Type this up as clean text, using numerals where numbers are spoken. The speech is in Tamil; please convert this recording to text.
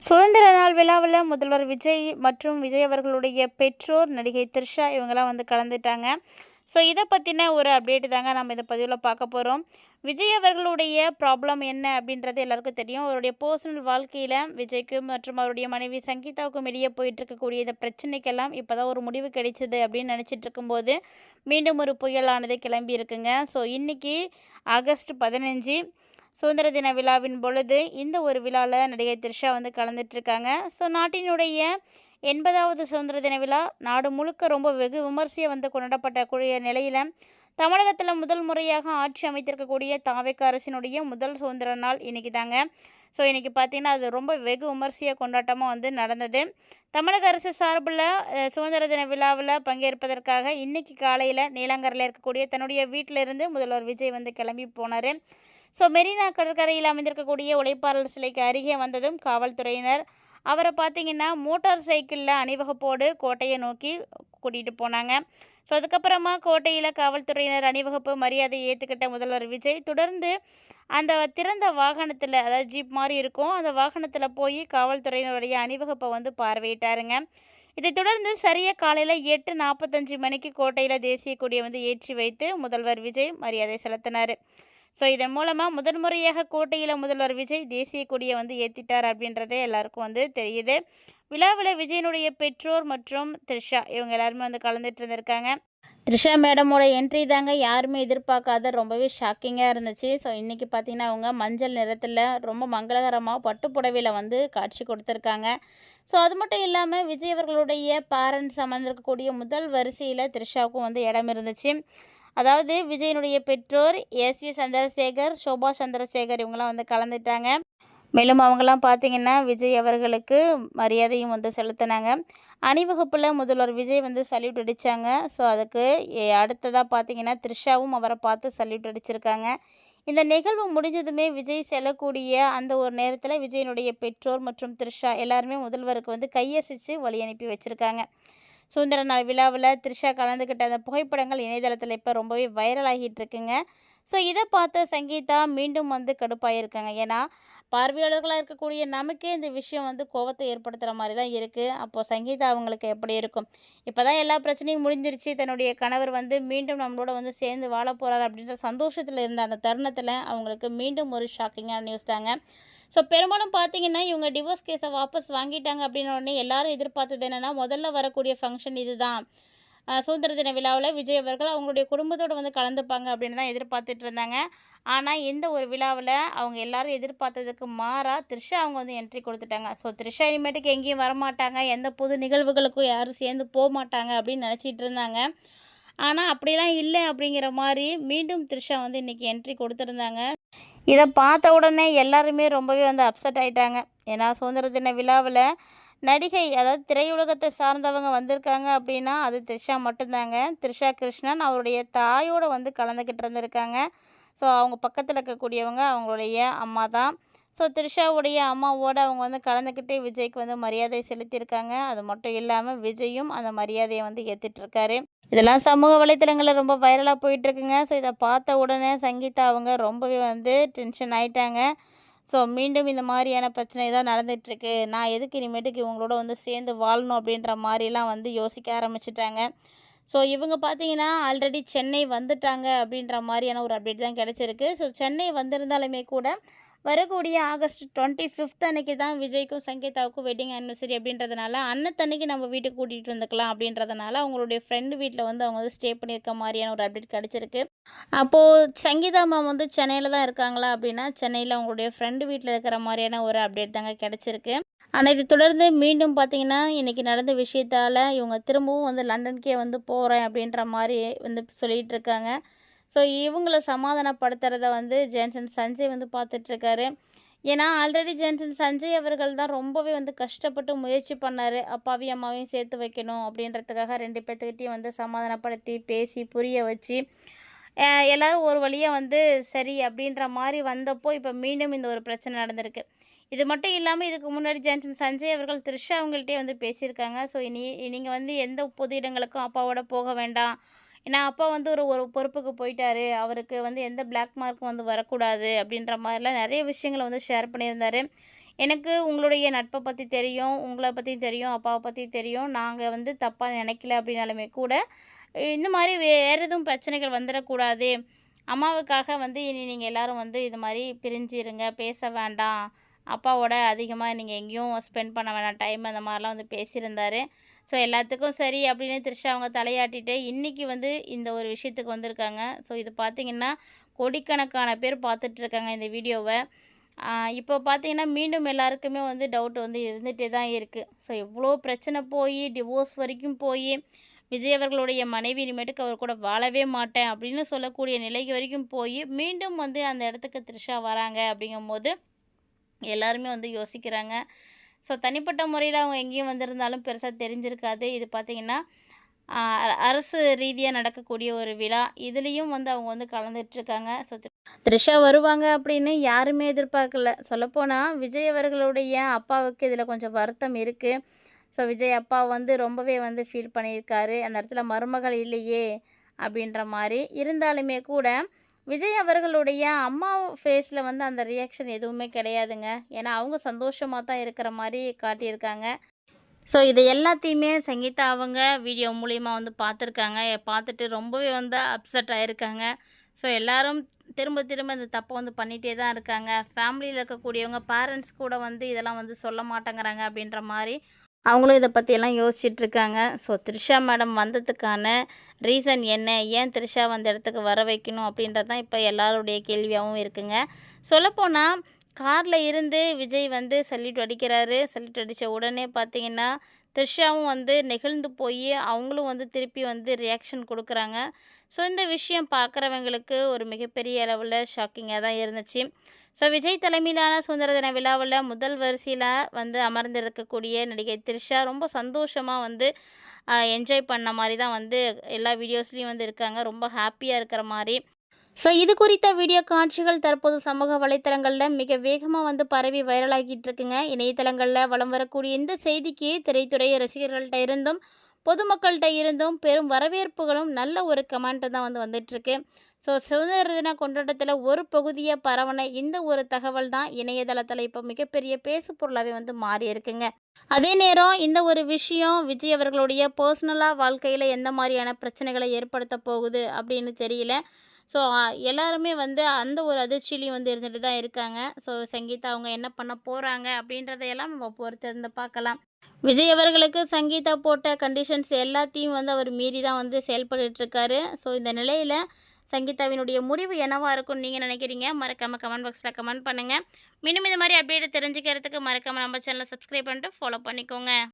சுதந்திர நாள் விழாவில் முதல்வர் விஜய் மற்றும் விஜய் அவர்களுடைய பெற்றோர் நடிகை த்ரிஷா இவங்கெல்லாம் வந்து கலந்துட்டாங்க. ஸோ இதை பற்றின ஒரு அப்டேட் தாங்க நம்ம இந்த பதிவில் பார்க்க போகிறோம். விஜய் அவர்களுடைய ப்ராப்ளம் என்ன அப்படின்றது எல்லாருக்கும் தெரியும். அவருடைய பர்சனல் வாழ்க்கையில் விஜய்க்கு மற்றும் அவருடைய மனைவி சங்கீதாவுக்கும் இடையே போயிட்டு இருக்கக்கூடிய இந்த பிரச்சனைக்கெல்லாம் இப்போ தான் ஒரு முடிவு கிடைச்சிது அப்படின்னு நினச்சிட்டு இருக்கும்போது மீண்டும் ஒரு புயலானது கிளம்பி இருக்குங்க. ஸோ இன்றைக்கி ஆகஸ்ட் 15 சுதந்திர தின விழாவின் பொழுது இந்த ஒரு விழாவில் நடிகை த்ரிஷா வந்து கலந்துட்டுருக்காங்க. ஸோ நாட்டினுடைய 80வது சுதந்திர தின விழா நாடு முழுக்க ரொம்ப வெகு விமர்சையாக வந்து கொண்டாடப்படக்கூடிய நிலையில் தமிழகத்தில் முதல் முறையாக ஆட்சி அமைத்திருக்கக்கூடிய தாவேக அரசினுடைய முதல் சுதந்திர நாள் இன்றைக்கி தாங்க. ஸோ இன்றைக்கி பார்த்திங்கன்னா அது ரொம்ப வெகு விமர்சையாக கொண்டாட்டமாக வந்து நடந்தது. தமிழக அரசு சார்பில் சுதந்திர தின விழாவில் பங்கேற்பதற்காக இன்றைக்கி காலையில் நீலாங்கரில் இருக்கக்கூடிய தன்னுடைய வீட்டிலிருந்து முதல்வர் விஜய் வந்து கிளம்பி போனார். ஸோ மெரினா கடற்கரையில் அமைந்திருக்கக்கூடிய உழைப்பாளர் சிலைக்கு அருகே வந்ததும் காவல்துறையினர் அவரை பார்த்திங்கன்னா மோட்டார் சைக்கிளில் அணிவகுப்போடு கோட்டையை நோக்கி கூட்டிகிட்டு போனாங்க. ஸோ அதுக்கப்புறமா கோட்டையில் காவல்துறையினர் அணிவகுப்பு மரியாதையை ஏற்றுக்கிட்ட முதல்வர் விஜய் தொடர்ந்து அந்த திறந்த வாகனத்தில், அதாவது ஜீப் மாதிரி இருக்கும், அந்த வாகனத்தில் போய் காவல்துறையினருடைய அணிவகுப்பை வந்து பார்வையிட்டாருங்க. இதைத் தொடர்ந்து சரியாக காலையில் 8:45 மணிக்கு கோட்டையில் தேசிய கொடியை வந்து ஏற்றி வைத்து முதல்வர் விஜய் மரியாதை செலுத்தினார். ஸோ இதன் மூலமாக முதல் முறையாக கோட்டையில் முதல்வர் விஜய் தேசிய கொடியை வந்து ஏற்றிட்டார் அப்படின்றதே எல்லாருக்கும் வந்து தெரியுது. விழாவில் விஜயனுடைய பெற்றோர் மற்றும் த்ரிஷா இவங்க எல்லாருமே வந்து கலந்துட்டு இருந்திருக்காங்க. த்ரிஷா மேடமோட என்ட்ரி தாங்க யாருமே எதிர்பார்க்காத ரொம்பவே ஷாக்கிங்காக இருந்துச்சு. ஸோ இன்றைக்கி பார்த்திங்கன்னா அவங்க மஞ்சள் நிறத்தில் ரொம்ப மங்களகரமாக பட்டு புடவையில் வந்து காட்சி கொடுத்துருக்காங்க. ஸோ அது மட்டும் இல்லாமல் விஜய் அவர்களுடைய பேரண்ட்ஸ் அமர்ந்திருக்கக்கூடிய முதல் வரிசையில் த்ரிஷாவுக்கும் வந்து இடம் இருந்துச்சு. அதாவது விஜயனுடைய பெற்றோர் எஸ்.ஏ. சந்திரசேகர், சோபா சந்திரசேகர் இவங்கெல்லாம் வந்து கலந்துட்டாங்க. மேலும் அவங்கெல்லாம் பார்த்திங்கன்னா விஜய் அவர்களுக்கு மரியாதையும் வந்து செலுத்தினாங்க. அணிவகுப்பில் முதல்வர் விஜய் வந்து சல்யூட் அடித்தாங்க. ஸோ அதுக்கு அடுத்ததாக பார்த்திங்கன்னா த்ரிஷாவும் அவரை பார்த்து சல்யூட் அடிச்சிருக்காங்க. இந்த நிகழ்வு முடிஞ்சதுமே விஜய் செல்லக்கூடிய அந்த ஒரு நேரத்தில் விஜயனுடைய பெற்றோர் மற்றும் த்ரிஷா எல்லாருமே முதல்வருக்கு வந்து கையசைச்சு வழி அனுப்பி வச்சுருக்காங்க. சுதந்திர நாள் விழாவில் த்ரிஷா கலந்துக்கிட்ட அந்த புகைப்படங்கள் இணையதளத்தில் இப்போ ரொம்பவே வைரல் ஆகிட்டு இருக்குங்க. ஸோ இதை பார்த்த சங்கீதா மீண்டும் வந்து கடுப்பாயிருக்காங்க. ஏன்னா பார்வையாளர்களாக இருக்கக்கூடிய நமக்கே இந்த விஷயம் வந்து கோபத்தை ஏற்படுத்துகிற மாதிரி தான் இருக்குது. அப்போது சங்கீதா அவங்களுக்கு எப்படி இருக்கும்? இப்போ தான் எல்லா பிரச்சனையும் முடிஞ்சிருச்சு, தன்னுடைய கணவர் வந்து மீண்டும் நம்மளோட வந்து சேர்ந்து வாழ போகிறார் அப்படின்ற சந்தோஷத்தில் இருந்த அந்த தருணத்தில் அவங்களுக்கு மீண்டும் ஒரு ஷாக்கிங்கான நியூஸ் தாங்க. ஸோ பெரும்பாலும் பார்த்தீங்கன்னா இவங்க டிவோர்ஸ் கேஸை வாபஸ் வாங்கிட்டாங்க அப்படின்ன உடனே எல்லாரும் எதிர்பார்த்தது என்னென்னா முதல்ல வரக்கூடிய ஃபங்க்ஷன் இதுதான். சுதந்திர தின விழாவில் விஜய் அவர்கள் அவங்களுடைய குடும்பத்தோடு வந்து கலந்துப்பாங்க அப்படின்னு தான் எதிர்பார்த்துட்டு இருந்தாங்க. ஆனால் இந்த ஒரு விழாவில் அவங்க எல்லாரும் எதிர்பார்த்ததுக்கு மாறாக த்ரிஷா அவங்க வந்து என்ட்ரி கொடுத்துட்டாங்க. ஸோ த்ரிஷா இனிமேட்டுக்கு எங்கேயும் வரமாட்டாங்க, எந்த புது நிகழ்வுகளுக்கும் யாரும் சேர்ந்து போக மாட்டாங்க அப்படின்னு நினச்சிட்டு இருந்தாங்க. ஆனால் அப்படிலாம் இல்லை அப்படிங்கிற மாதிரி மீண்டும் த்ரிஷா வந்து இன்றைக்கி என்ட்ரி கொடுத்துருந்தாங்க. இதை பார்த்த உடனே எல்லாருமே ரொம்பவே வந்து அப்செட் ஆகிட்டாங்க. ஏன்னா சுதந்திர தின விழாவில் நடிகை, அதாவது திரையுலகத்தை சார்ந்தவங்க வந்திருக்காங்க அப்படின்னா அது த்ரிஷா மட்டும்தாங்க. த்ரிஷா கிருஷ்ணன் அவருடைய தாயோடு வந்து கலந்துக்கிட்டு இருந்திருக்காங்க. ஸோ அவங்க பக்கத்தில் இருக்கக்கூடியவங்க அவங்களுடைய அம்மா தான். ஸோ த்ரிஷாவுடைய அம்மாவோடு அவங்க வந்து கலந்துக்கிட்டு விஜய்க்கு வந்து மரியாதை செலுத்தியிருக்காங்க. அது மட்டும் இல்லாமல் விஜயும் அந்த மரியாதையை வந்து ஏற்றுட்ருக்காரு. இதெல்லாம் சமூக வலைத்தளங்களில் ரொம்ப வைரலாக போயிட்டுருக்குங்க. ஸோ இதை பார்த்த உடனே சங்கீதா அவங்க ரொம்பவே வந்து டென்ஷன் ஆகிட்டாங்க. ஸோ மீண்டும் இந்த மாதிரியான பிரச்சனை தான் நடந்துகிட்ருக்கு, நான் எதுக்கு இனிமேட்டுக்கு இவங்களோட வந்து சேர்ந்து வாழணும் அப்படின்ற மாதிரிலாம் வந்து யோசிக்க ஆரம்பிச்சிட்டாங்க. ஸோ இவங்க பார்த்தீங்கன்னா ஆல்ரெடி சென்னை வந்துட்டாங்க அப்படின்ற மாதிரியான ஒரு அப்டேட் தான் கிடச்சிருக்கு. ஸோ சென்னை வந்திருந்தாலுமே கூட வரக்கூடிய ஆகஸ்ட் 25 அன்றைக்கி தான் விஜய்க்கும் சங்கீதாவுக்கும் வெட்டிங் ஆனிவர்சரி அப்படின்றதுனால அன்னத்தன்னைக்கு நம்ம வீட்டுக்கு கூட்டிகிட்டு வந்துக்கலாம் அப்படின்றதுனால அவங்களுடைய ஃப்ரெண்டு வீட்டில் வந்து அவங்க வந்து ஸ்டே பண்ணியிருக்க மாதிரியான ஒரு அப்டேட் கிடச்சிருக்கு. அப்போது சங்கீதா மேம் வந்து சென்னையில் தான் இருக்காங்களா அப்படின்னா சென்னையில் அவங்களுடைய ஃப்ரெண்டு வீட்டில் இருக்கிற மாதிரியான ஒரு அப்டேட் தாங்க கிடச்சிருக்கு. ஆனால் இதை தொடர்ந்து மீண்டும் பார்த்திங்கன்னா இன்றைக்கி நடந்த விஷயத்தால் இவங்க திரும்பவும் வந்து லண்டனுக்கே வந்து போகிறேன் அப்படின்ற மாதிரி வந்து சொல்லிகிட்டு இருக்காங்க. ஸோ இவங்கள சமாதானப்படுத்துகிறத வந்து ஜேன்சன் சஞ்சய் வந்து பார்த்துட்ருக்காரு. ஏன்னா ஆல்ரெடி ஜேன்சன் சஞ்சய் அவர்கள் தான் ரொம்பவே வந்து கஷ்டப்பட்டு முயற்சி பண்ணார், அப்பாவையும் அம்மாவையும் சேர்த்து வைக்கணும் அப்படின்றதுக்காக 2 பேர்த்துக்கிட்டையும் வந்து சமாதானப்படுத்தி பேசி புரிய வச்சு எல்லோரும் ஒரு வழியாக வந்து சரி அப்படின்ற மாதிரி வந்தப்போ இப்போ மீண்டும் இந்த ஒரு பிரச்சனை நடந்திருக்கு. இது மட்டும் இல்லாமல் இதுக்கு முன்னாடி ஜேன்சன் சஞ்சய் அவர்கள் த்ரிஷா அவங்கள்ட்டே வந்து பேசியிருக்காங்க. ஸோ நீங்கள் வந்து எந்த பொது இடங்களுக்கும் அப்பாவோட போக வேண்டாம், ஏன்னா அப்பா வந்து ஒரு பொறுப்புக்கு போயிட்டாரு, அவருக்கு வந்து எந்த பிளாக் மார்க்கும் வந்து வரக்கூடாது அப்படின்ற மாதிரிலாம் நிறைய விஷயங்களை வந்து ஷேர் பண்ணியிருந்தார். எனக்கு உங்களுடைய நட்பை பற்றி தெரியும், உங்களை பற்றி தெரியும், அப்பாவை பற்றி தெரியும். நாங்கள் வந்து தப்பாக நினைக்கல அப்படின்னாலுமே கூட, இந்த மாதிரி வேறு எதுவும் பிரச்சனைகள் வந்துடக்கூடாது. அம்மாவுக்காக வந்து இனி நீங்கள் எல்லாரும் வந்து இது மாதிரி பிரிஞ்சு இருங்க, பேச வேண்டாம். அப்பாவோட அதிகமாக நீங்கள் எங்கேயும் ஸ்பெண்ட் பண்ண வேணாம் டைம், அந்த மாதிரிலாம் வந்து பேசியிருந்தாரு. ஸோ எல்லாத்துக்கும் சரி அப்படின்னு த்ரிஷா அவங்க தலையாட்டிட்டு இன்றைக்கி வந்து இந்த ஒரு விஷயத்துக்கு வந்திருக்காங்க. ஸோ இது பார்த்திங்கன்னா கோடிக்கணக்கான பேர் பார்த்துட்ருக்காங்க இந்த வீடியோவை. இப்போ பார்த்தீங்கன்னா மீண்டும் எல்லாருக்குமே வந்து டவுட் வந்து இருந்துகிட்டே தான் இருக்குது. ஸோ எவ்வளோ பிரச்சனை போய் டிவோர்ஸ் வரைக்கும் போய் விஜய் அவர்களுடைய மனைவி இனிமேட்டுக்கு அவர் கூட வாழவே மாட்டேன் அப்படின்னு சொல்லக்கூடிய நிலைக்கு வரைக்கும் போய் மீண்டும் வந்து அந்த இடத்துக்கு த்ரிஷா வராங்க அப்படிங்கும்போது எல்லாருமே வந்து யோசிக்கிறாங்க. ஸோ தனிப்பட்ட முறையில் அவங்க எங்கேயும் வந்திருந்தாலும் பெருசாக தெரிஞ்சிருக்காது. இது பார்த்திங்கன்னா அரசு ரீதியாக நடக்கக்கூடிய ஒரு விழா. இதுலேயும் வந்து அவங்க வந்து கலந்துட்டுருக்காங்க. ஸோ த்ரிஷா வருவாங்க அப்படின்னு யாருமே எதிர்பார்க்கல. சொல்லப்போனால் விஜய் அவர்களுடைய அப்பாவுக்கு இதில் கொஞ்சம் வருத்தம் இருக்குது. ஸோ விஜய் அப்பா வந்து ரொம்பவே வந்து ஃபீல் பண்ணியிருக்காரு. அந்த இடத்துல மருமகள் இல்லையே அப்படின்ற மாதிரி. இருந்தாலுமே கூட விஜய் அவர்களுடைய அம்மா ஃபேஸில் வந்து அந்த ரியாக்ஷன் எதுவுமே கிடையாதுங்க. ஏன்னா அவங்க சந்தோஷமாக தான் இருக்கிற மாதிரி காட்டியிருக்காங்க. ஸோ இது எல்லாத்தையுமே சங்கீதா அவங்க வீடியோ மூலிமா வந்து பார்த்துருக்காங்க. பார்த்துட்டு ரொம்பவே வந்து அப்செட் ஆகிருக்காங்க. ஸோ எல்லோரும் திரும்ப திரும்ப இந்த தப்பை வந்து பண்ணிகிட்டே தான் இருக்காங்க. ஃபேமிலியில் இருக்கக்கூடியவங்க பேரண்ட்ஸ் கூட வந்து இதெல்லாம் வந்து சொல்ல மாட்டேங்கிறாங்க அப்படின்ற மாதிரி அவங்களும் இதை பற்றியெல்லாம் யோசிச்சுட்ருக்காங்க. ஸோ த்ரிஷா மேடம் வந்ததுக்கான ரீசன் என்ன, ஏன் த்ரிஷா வந்த இடத்துக்கு வர வைக்கணும் அப்படின்றது தான் இப்போ எல்லாருடைய கேள்வியாகவும் இருக்குங்க. சொல்லப்போனால் காரில் இருந்து விஜய் வந்து சல்யூட் அடிக்கிறாரு. சல்யூட் அடித்த உடனே பார்த்திங்கன்னா த்ரிஷாவும் வந்து நெகிழ்ந்து போய் அவங்களும் வந்து திருப்பி வந்து ரியாக்ஷன் கொடுக்குறாங்க. ஸோ இந்த விஷயம் பார்க்குறவங்களுக்கு ஒரு மிகப்பெரிய அளவில் ஷாக்கிங்காக தான் இருந்துச்சு. ஸோ விஜய் தலைமையிலான சுதந்திர தின விழாவில் முதல் வரிசையில் வந்து அமர்ந்திருக்கக்கூடிய நடிகை த்ரிஷா ரொம்ப சந்தோஷமாக வந்து என்ஜாய் பண்ண மாதிரி தான் வந்து எல்லா வீடியோஸ்லேயும் வந்து இருக்காங்க. ரொம்ப ஹாப்பியாக இருக்கிற மாதிரி. ஸோ இது குறித்த வீடியோ காட்சிகள் தற்போது சமூக வலைத்தளங்களில் மிக வேகமாக வந்து பரவி வைரலாகிட்டு இருக்குங்க. இணையதளங்களில் வலம் வரக்கூடிய இந்த செய்திக்கு திரைத்துறை ரசிகர்கள்ட்ட இருந்தும் பொதுமக்கள்கிட்ட இருந்தும் பெரும் வரவேற்புகளும் நல்ல ஒரு கமெண்ட்டு தான் வந்து வந்துட்டுருக்கு. ஸோ சுதந்திர தின கொண்டாட்டத்தில் ஒரு பகுதியை பரவன இந்த ஒரு தகவல் தான் இணையதளத்தில் இப்போ மிகப்பெரிய பேசு பொருளாகவே வந்து மாறி இருக்குங்க. அதே நேரம் இந்த ஒரு விஷயம் விஜய் அவர்களுடைய பர்சனலாக வாழ்க்கையில் எந்த மாதிரியான பிரச்சனைகளை ஏற்படுத்த போகுது அப்படின்னு தெரியல. ஸோ எல்லாருமே வந்து அந்த ஒரு அதிர்ச்சியிலையும் வந்து இருந்துட்டு தான் இருக்காங்க. ஸோ சங்கீதா அவங்க என்ன பண்ண போகிறாங்க அப்படின்றதையெல்லாம் நம்ம பொறுத்திருந்து பார்க்கலாம். விஜய் அவர்களுக்கு சங்கீதா போட்ட கண்டிஷன்ஸ் எல்லாத்தையும் வந்து அவர் மீறி தான் வந்து செயல்பட்டுருக்காரு. ஸோ இந்த நிலையில் சங்கீதாவினுடைய முடிவு என்னவாக இருக்கும்னு நீங்கள் நினைக்கிறீங்க? மறக்காமல் கமெண்ட் பாக்ஸில் கமெண்ட் பண்ணுங்கள். மீண்டும் இது மாதிரி அப்டேட் தெரிஞ்சுக்கிறதுக்கு மறக்காமல் நம்ம சேனலை சப்ஸ்கிரைப் பண்ணிட்டு ஃபாலோ பண்ணிக்கோங்க.